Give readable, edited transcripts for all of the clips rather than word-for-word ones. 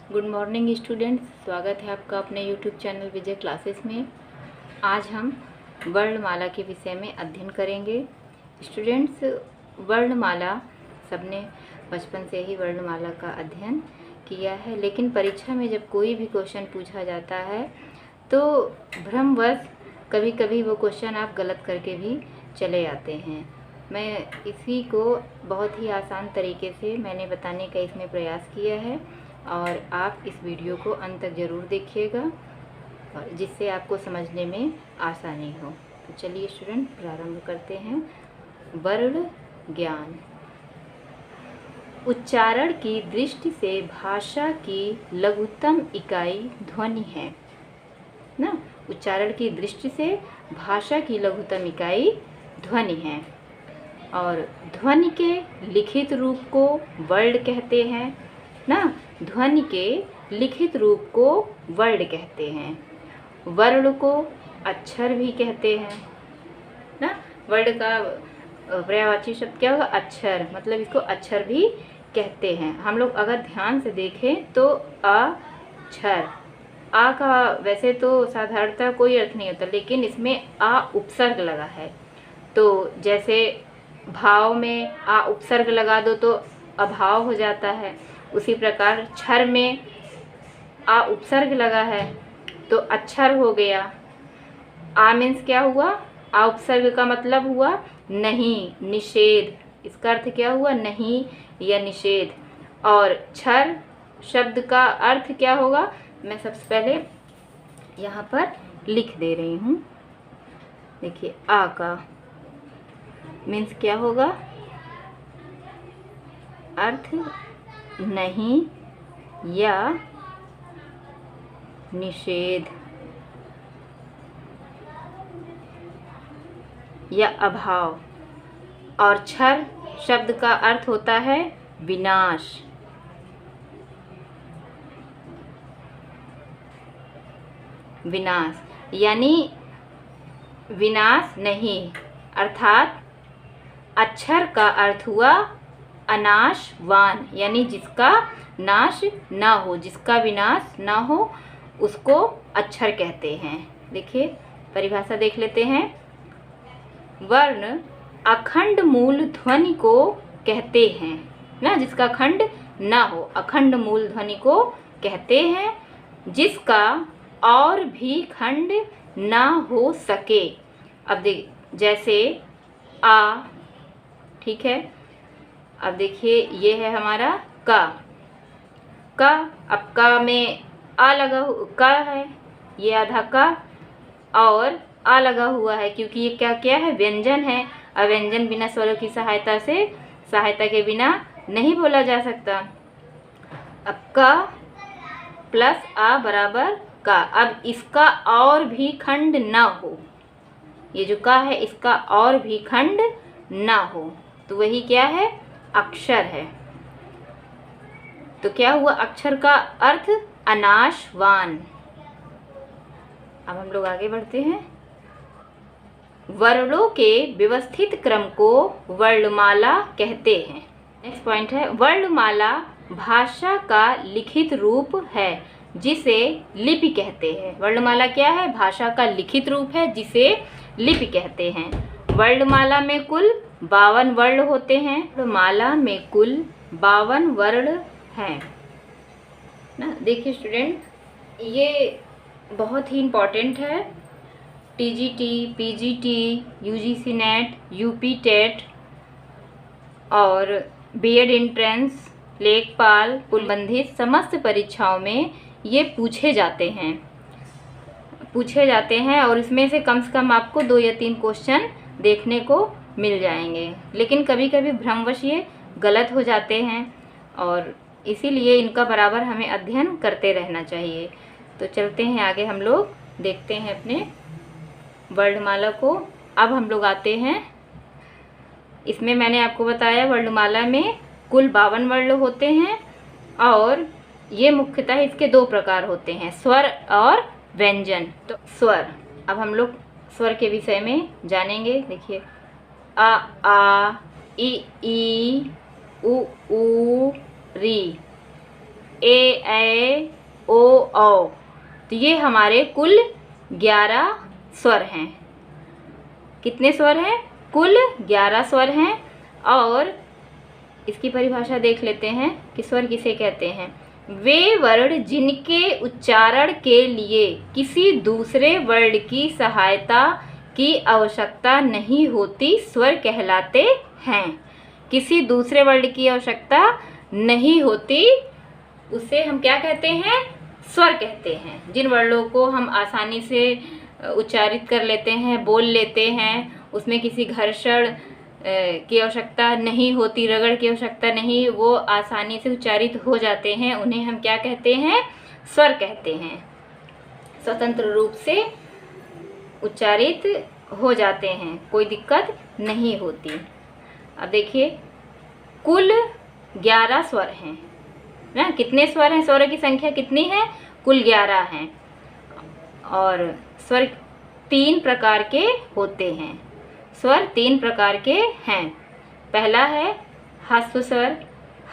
Good morning students, स्वागत है आपका अपने यूट्यूब चैनल विजय क्लासेस में। आज हम वर्णमाला के विषय में अध्ययन करेंगे। स्टूडेंट्स, वर्णमाला सबने बचपन से ही वर्णमाला का अध्ययन किया है, लेकिन परीक्षा में जब कोई भी क्वेश्चन पूछा जाता है तो भ्रमवश कभी कभी वो क्वेश्चन आप गलत करके भी चले आते हैं। मैं इसी को बहुत ही आसान तरीके से मैंने बताने का इसमें प्रयास किया है और आप इस वीडियो को अंत तक ज़रूर देखिएगा और जिससे आपको समझने में आसानी हो। तो चलिए स्टूडेंट, प्रारंभ करते हैं। वर्ण ज्ञान। उच्चारण की दृष्टि से भाषा की लघुतम इकाई ध्वनि है ना। उच्चारण की दृष्टि से भाषा की लघुतम इकाई ध्वनि है और ध्वनि के लिखित रूप को वर्ण कहते हैं ना। ध्वनि के लिखित रूप को वर्ण कहते हैं। वर्ण को अक्षर भी कहते हैं ना। वर्ण का पर्यायवाची शब्द क्या होगा? अक्षर। मतलब इसको अक्षर भी कहते हैं। हम लोग अगर ध्यान से देखें तो अक्षर, आ का वैसे तो साधारणतः कोई अर्थ नहीं होता, लेकिन इसमें आ उपसर्ग लगा है। तो जैसे भाव में आ उपसर्ग लगा दो तो अभाव हो जाता है। उसी प्रकार क्षर में आ उपसर्ग लगा है तो अक्षर हो गया। आ मीन्स क्या हुआ? आ उपसर्ग का मतलब हुआ नहीं, निषेध। इसका अर्थ क्या हुआ? नहीं या निषेध। और क्षर शब्द का अर्थ क्या होगा? मैं सबसे पहले यहाँ पर लिख दे रही हूँ। देखिए, आ का मीन्स क्या होगा? अर्थ नहीं या निषेध या अभाव। और क्षर शब्द का अर्थ होता है विनाश। विनाश यानी विनाश नहीं, अर्थात अक्षर का अर्थ हुआ अनाशवान, यानी जिसका नाश ना हो, जिसका विनाश ना हो, उसको अक्षर कहते हैं। देखिए परिभाषा देख लेते हैं। वर्ण अखंड मूल ध्वनि को कहते हैं ना। जिसका खंड ना हो, अखंड मूल ध्वनि को कहते हैं, जिसका और भी खंड ना हो सके। अब देख, जैसे आ, ठीक है। अब देखिए ये है हमारा का। अब का में आ लगा का है, ये आधा का और आ लगा हुआ है, क्योंकि ये क्या क्या है? व्यंजन है। अब व्यंजन बिना स्वरों की सहायता के बिना नहीं बोला जा सकता। अब का प्लस आ बराबर का। अब इसका और भी खंड ना हो, ये जो का है इसका और भी खंड ना हो, तो वही क्या है? अक्षर है। तो क्या हुआ? अक्षर का अर्थ अनाशवान। अब हम लोग आगे बढ़ते हैं। वर्णों के व्यवस्थित क्रम को वर्णमाला कहते हैं। नेक्स्ट पॉइंट है, वर्णमाला भाषा का लिखित रूप है जिसे लिपि कहते हैं। वर्णमाला क्या है? भाषा का लिखित रूप है जिसे लिपि कहते हैं। वर्णमाला में कुल 52 वर्ण होते हैं। वर्णमाला में कुल 52 वर्ण हैं ना। देखिए स्टूडेंट, ये बहुत ही इम्पॉर्टेंट है। TGT, PGT, UGC NET, UP TET और बीएड एंट्रेंस, लेखपाल, संबंधित समस्त परीक्षाओं में ये पूछे जाते हैं और इसमें से कम आपको 2 या 3 क्वेश्चन देखने को मिल जाएंगे। लेकिन कभी कभी भ्रमवश ये गलत हो जाते हैं और इसीलिए इनका बराबर हमें अध्ययन करते रहना चाहिए। तो चलते हैं आगे, हम लोग देखते हैं अपने वर्णमाला को। अब हम लोग आते हैं, इसमें मैंने आपको बताया वर्णमाला में कुल 52 वर्ण होते हैं और ये मुख्यतः इसके 2 प्रकार होते हैं, स्वर और व्यंजन। तो स्वर, अब हम लोग स्वर के विषय में जानेंगे। देखिए, आ, इ, ऊ, री। ए, ऐ, ओ, औ। तो ये हमारे कुल 11 स्वर हैं। कितने स्वर हैं? कुल 11 स्वर हैं। और इसकी परिभाषा देख लेते हैं कि स्वर किसे कहते हैं। वे वर्ण जिनके उच्चारण के लिए किसी दूसरे वर्ण की सहायता की आवश्यकता नहीं होती स्वर कहलाते हैं। किसी दूसरे वर्ण की आवश्यकता नहीं होती, उसे हम क्या कहते हैं? स्वर कहते हैं। जिन वर्णों को हम आसानी से उच्चारित कर लेते हैं, बोल लेते हैं, उसमें किसी घर्षण की आवश्यकता नहीं होती, रगड़ की आवश्यकता नहीं, वो आसानी से उच्चारित हो जाते हैं, उन्हें हम क्या कहते हैं? स्वर कहते हैं। स्वतंत्र रूप से उच्चारित हो जाते हैं, कोई दिक्कत नहीं होती। अब देखिए, कुल 11 स्वर हैं ना। कितने स्वर हैं? स्वरों की संख्या कितनी है? कुल 11 हैं। और स्वर 3 प्रकार के होते हैं। स्वर 3 प्रकार के हैं। पहला है ह्रस्व स्वर।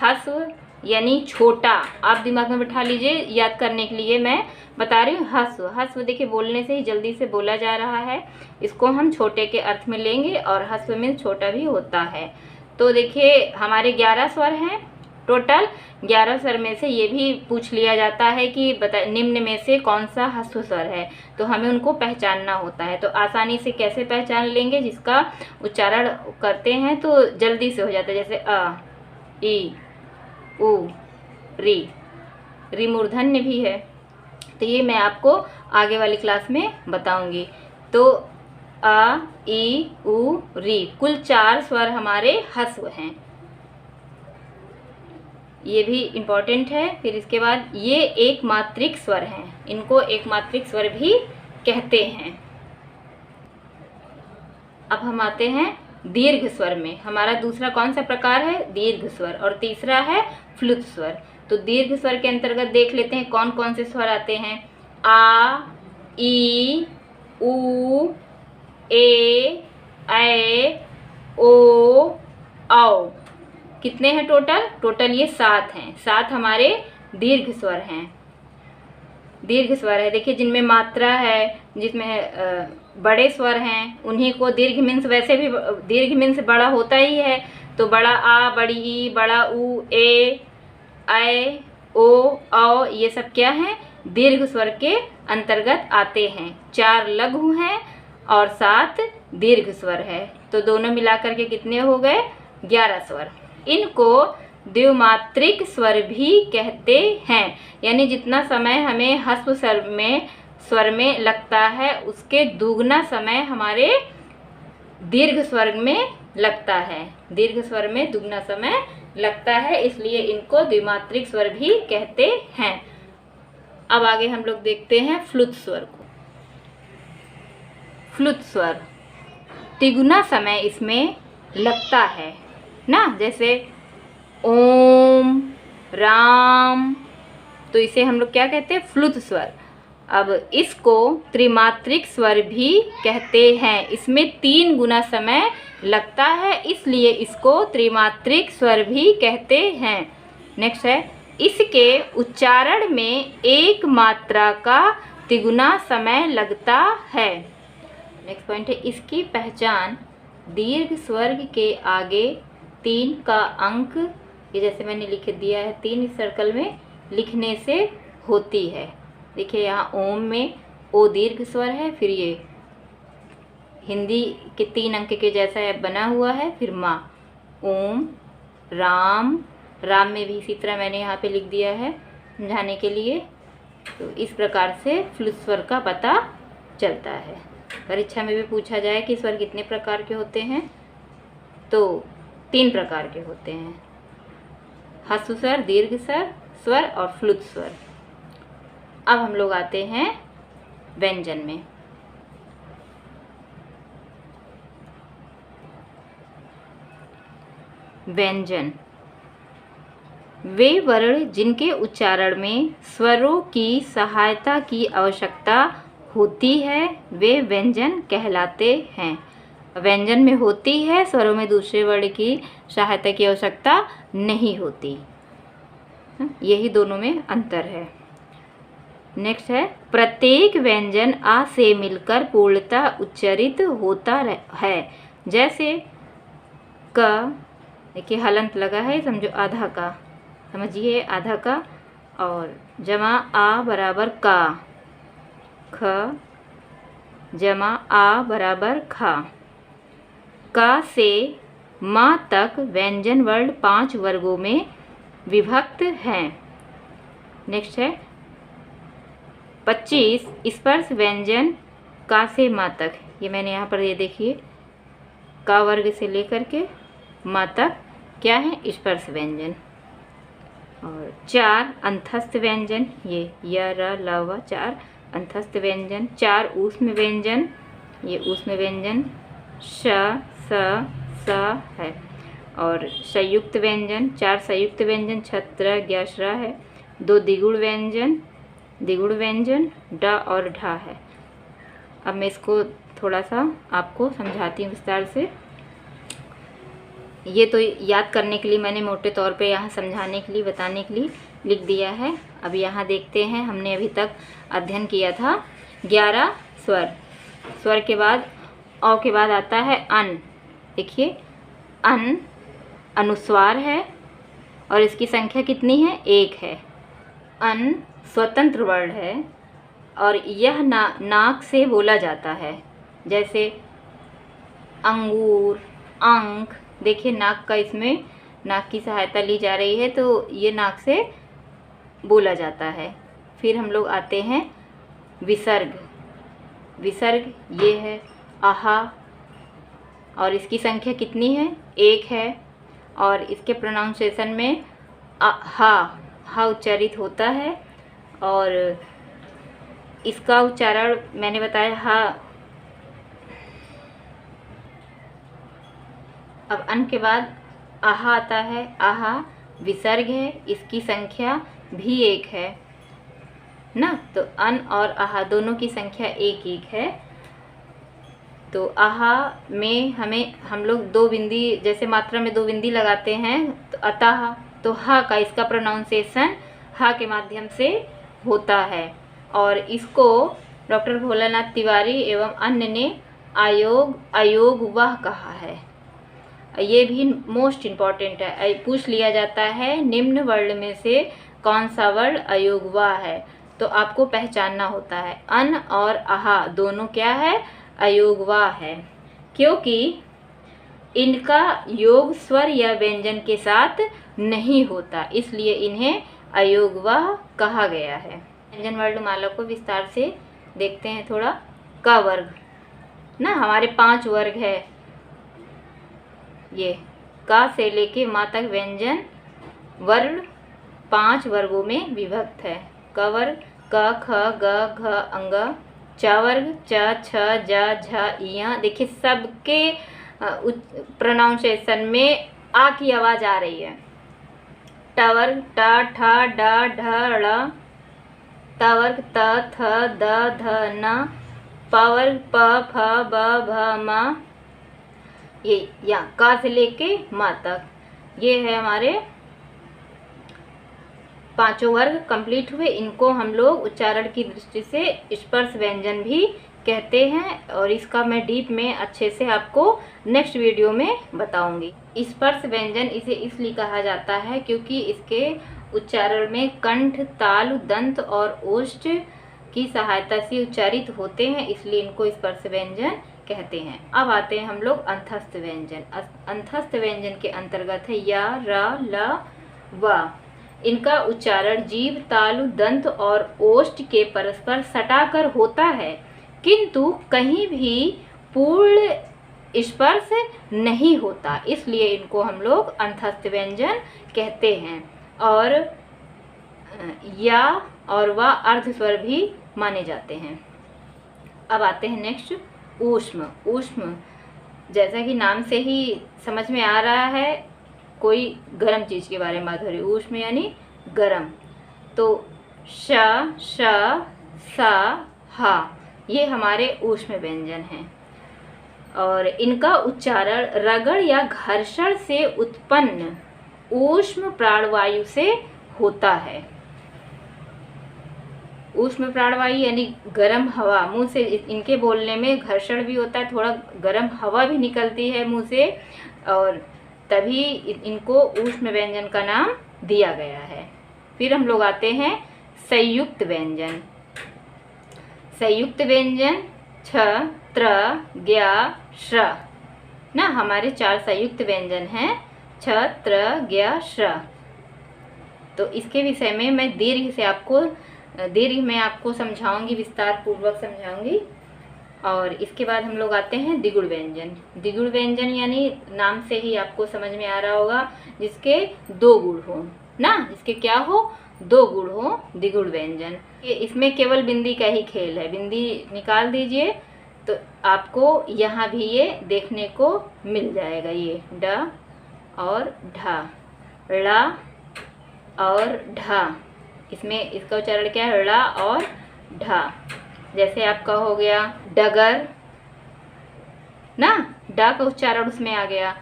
ह्रस्व यानी छोटा, आप दिमाग में बिठा लीजिए, याद करने के लिए मैं बता रही हूँ। ह्रस्व, ह्रस्व देखिए बोलने से ही जल्दी से बोला जा रहा है, इसको हम छोटे के अर्थ में लेंगे, और ह्रस्व में छोटा भी होता है। तो देखिए हमारे 11 स्वर हैं टोटल। 11 स्वर में से ये भी पूछ लिया जाता है कि निम्न में से कौन सा ह्रस्व स्वर है, तो हमें उनको पहचानना होता है। तो आसानी से कैसे पहचान लेंगे? जिसका उच्चारण करते हैं तो जल्दी से हो जाता है, जैसे अ, ई, उ, री मूर्धन्य भी है। तो ये मैं आपको आगे वाली क्लास में बताऊंगी। तो अ, ई, उ, री, कुल 4 स्वर हमारे ह्रस्व हैं। ये भी इम्पॉर्टेंट है। फिर इसके बाद ये एक मात्रिक स्वर हैं, इनको एक मात्रिक स्वर भी कहते हैं। अब हम आते हैं दीर्घ स्वर में। हमारा दूसरा कौन सा प्रकार है? दीर्घ स्वर। और तीसरा है फ्लुत स्वर। तो दीर्घ स्वर के अंतर्गत देख लेते हैं कौन कौन से स्वर आते हैं। आ, ई, उ, ए, ऐ, ओ, औ। कितने हैं टोटल? टोटल ये 7 हैं। 7 हमारे दीर्घ स्वर हैं। दीर्घ स्वर है देखिए, जिनमें मात्रा है, जिसमें बड़े स्वर हैं, उन्हीं को दीर्घ मीन्स, वैसे भी दीर्घ मीन्स बड़ा होता ही है। तो बड़ा आ, बड़ी ई, बड़ा उ, ए, ऐ, ओ, औ, ये सब क्या हैं? दीर्घ स्वर के अंतर्गत आते हैं। 4 लघु हैं और 7 दीर्घ स्वर है। तो दोनों मिलाकर के कितने हो गए? 11 स्वर। इनको द्विमात्रिक स्वर भी कहते हैं। यानी जितना समय हमें ह्रस्व स्वर में लगता है, उसके दुगना समय हमारे दीर्घ स्वर में लगता है। दीर्घ स्वर में दुगना समय लगता है, इसलिए इनको द्विमात्रिक स्वर भी कहते हैं। अब आगे हम लोग देखते हैं फ्लुत स्वर को। फ्लुत स्वर तिगुना समय इसमें लगता है ना, जैसे ओम, राम, तो इसे हम लोग क्या कहते हैं? फ्लुत स्वर। अब इसको त्रिमात्रिक स्वर भी कहते हैं। इसमें 3 गुना समय लगता है, इसलिए इसको त्रिमात्रिक स्वर भी कहते हैं। नेक्स्ट है, इसके उच्चारण में एक मात्रा का तिगुना समय लगता है। नेक्स्ट पॉइंट है, इसकी पहचान दीर्घ स्वर्ग के आगे 3 का अंक, ये जैसे मैंने लिख दिया है 3 इस सर्कल में, लिखने से होती है। देखिए यहाँ ओम में ओ दीर्घ स्वर है, फिर ये हिंदी के 3 अंक के जैसा है बना हुआ है, फिर माँ। ओम, राम, राम में भी इसी तरह मैंने यहाँ पे लिख दिया है समझाने के लिए। तो इस प्रकार से फ्लुत स्वर का पता चलता है। परीक्षा में भी पूछा जाए कि स्वर कितने प्रकार के होते हैं, तो 3 प्रकार के होते हैं, ह्रस्व स्वर, दीर्घ स्वर और फ्लुत स्वर। अब हम लोग आते हैं व्यंजन में। व्यंजन वे वर्ण जिनके उच्चारण में स्वरों की सहायता की आवश्यकता होती है, वे व्यंजन कहलाते हैं। व्यंजन में होती है, स्वरों में दूसरे वर्ण की सहायता की आवश्यकता नहीं होती। यही दोनों में अंतर है। नेक्स्ट है प्रत्येक व्यंजन आ से मिलकर पूर्णतः उच्चारित होता है। जैसे क, देखिए हलंत लगा है, समझो आधा का, समझिए आधा का, और जमा आ बराबर का, ख जमा आ बराबर खा। का से माँ तक व्यंजन वर्ण 5 वर्गों में विभक्त हैं। नेक्स्ट है 25 स्पर्श व्यंजन का से माँ तक। ये मैंने यहाँ पर ये देखिए का वर्ग से लेकर के माँ तक क्या है स्पर्श व्यंजन। और 4 अंतस्थ व्यंजन, ये य र ल व 4 अंतस्थ व्यंजन। 4 ऊष्म व्यंजन, ये ऊष्म व्यंजन श स स है। और संयुक्त व्यंजन 4 संयुक्त व्यंजन छत्र ज्ञाश्रा है। 2 द्विगुण व्यंजन ड और ढा है। अब मैं इसको थोड़ा सा आपको समझाती हूँ विस्तार से। ये तो याद करने के लिए मैंने मोटे तौर पे यहाँ समझाने के लिए, बताने के लिए लिख दिया है। अब यहाँ देखते हैं, हमने अभी तक अध्ययन किया था 11 स्वर। स्वर के बाद औ के बाद आता है अन। देखिए अन अनुस्वार है और इसकी संख्या कितनी है? 1 है। अन स्वतंत्र वर्ण है और यह नाक से बोला जाता है। जैसे अंगूर, अंक, देखिए नाक का, इसमें नाक की सहायता ली जा रही है, तो ये नाक से बोला जाता है। फिर हम लोग आते हैं विसर्ग। विसर्ग ये है आहा, और इसकी संख्या कितनी है? 1 है। और इसके प्रोनाउंसिएशन में हा उच्चारित होता है और इसका उच्चारण मैंने बताया हा। अब अन के बाद आहा आता है। आहा विसर्ग है, इसकी संख्या भी 1 है ना, तो अन और आहा दोनों की संख्या 1 है। तो आहा में हम लोग 2 बिंदी, जैसे मात्रा में 2 बिंदी लगाते हैं, तो अतः, तो हा का इसका प्रोनाउंसिएशन हा के माध्यम से होता है। और इसको डॉक्टर भोलानाथ तिवारी एवं अन्य ने अयोग वह कहा है। ये भी मोस्ट इम्पॉर्टेंट है, पूछ लिया जाता है निम्न वर्ण में से कौन सा वर्ण अयोगवा है, तो आपको पहचानना होता है। अन और आहा दोनों क्या है? अयोगवा है, क्योंकि इनका योग स्वर या व्यंजन के साथ नहीं होता, इसलिए इन्हें अयोगवा कहा गया है। व्यंजन वर्णमाला को विस्तार से देखते हैं थोड़ा। क वर्ग ना, हमारे 5 वर्ग है। ये का से लेके माँ तक व्यंजन वर्ण 5 वर्गों में विभक्त है। क वर्ग क ख ग घ अंग। च वर्ग च छ ज झ य। देखिए सबके प्रोनाउंसिएशन में आ की आवाज़ आ रही है। ट वर्ग ट ठ ड ढ ड़। त वर्ग त थ द ध न। प वर्ग प फ ब भ म। ये या का से लेके माँ तक ये है हमारे 5 वर्ग कंप्लीट हुए। इनको हम लोग उच्चारण की दृष्टि से स्पर्श व्यंजन भी कहते हैं, और इसका मैं डीप में अच्छे से आपको नेक्स्ट वीडियो में बताऊंगी। स्पर्श व्यंजन इसे इसलिए कहा जाता है क्योंकि इसके उच्चारण में कंठ, तालु, दंत और ओष्ठ की सहायता से उच्चारित होते हैं, इसलिए इनको स्पर्श व्यंजन कहते हैं। अब आते हैं हम लोग अंतस्थ व्यंजन। अंतस्थ व्यंजन के अंतर्गत है या, र, ल, व। इनका उच्चारण जीभ, तालु, दंत और ओष्ठ के परस्पर सटाकर होता है, किंतु कहीं भी पूर्ण स्पर्श नहीं होता, इसलिए इनको हम लोग अंतस्थ व्यंजन कहते हैं। और या और व अर्ध स्वर भी माने जाते हैं। अब आते हैं नेक्स्ट ऊष्म। ऊष्म जैसा कि नाम से ही समझ में आ रहा है, कोई गर्म चीज़ के बारे में बात हो रही है। ऊष्म यानी गर्म। तो श, श, सा, हा ये हमारे ऊष्म व्यंजन हैं, और इनका उच्चारण रगड़ या घर्षण से उत्पन्न ऊष्म प्राणवायु से होता है। ऊष्म प्राणवायु यानी गर्म हवा, मुंह से इनके बोलने में घर्षण भी होता है, थोड़ा गर्म हवा भी निकलती है मुंह से, और तभी इनको ऊष्म व्यंजन का नाम दिया गया है। फिर हम लोग आते हैं संयुक्त व्यंजन। संयुक्त व्यंजन छ, त्र, ज्ञ, श्र ना, हमारे 4 संयुक्त व्यंजन हैं, छ, त्र, ज्ञ, श्र। तो इसके विषय में मैं दीर्घ में आपको समझाऊंगी, विस्तार पूर्वक समझाऊंगी। और इसके बाद हम लोग आते हैं द्विगुण व्यंजन। द्विगुण व्यंजन यानी नाम से ही आपको समझ में आ रहा होगा, जिसके 2 गुण हो ना, जिसके क्या हो, 2 गुण हो, द्विगुण व्यंजन। इसमें केवल बिंदी का ही खेल है, बिंदी निकाल दीजिए तो आपको यहाँ भी ये देखने को मिल जाएगा, ये ड और ढ, ड़ और ढ। इसमें इसका उच्चारण क्या है, ड़ और ढ। जैसे आपका हो गया डगर ना, ड का उच्चारण उसमें आ गया।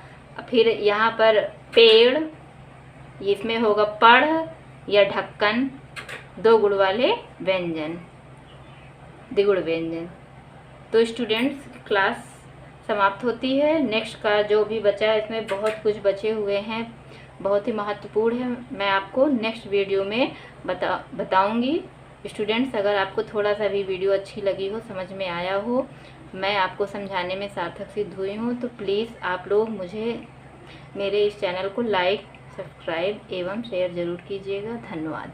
फिर यहाँ पर पेड़, इसमें होगा पढ़ या ढक्कन, 2 गुण वाले व्यंजन, द्विगुण व्यंजन। तो स्टूडेंट्स, क्लास समाप्त होती है। नेक्स्ट का जो भी बचा है, इसमें बहुत कुछ बचे हुए हैं, बहुत ही महत्वपूर्ण है, मैं आपको नेक्स्ट वीडियो में बताऊंगी। स्टूडेंट्स, अगर आपको थोड़ा सा भी वीडियो अच्छी लगी हो, समझ में आया हो, मैं आपको समझाने में सार्थक सिद्ध हुई हूँ, तो प्लीज़ आप लोग मुझे मेरे इस चैनल को लाइक, सब्सक्राइब एवं शेयर ज़रूर कीजिएगा। धन्यवाद।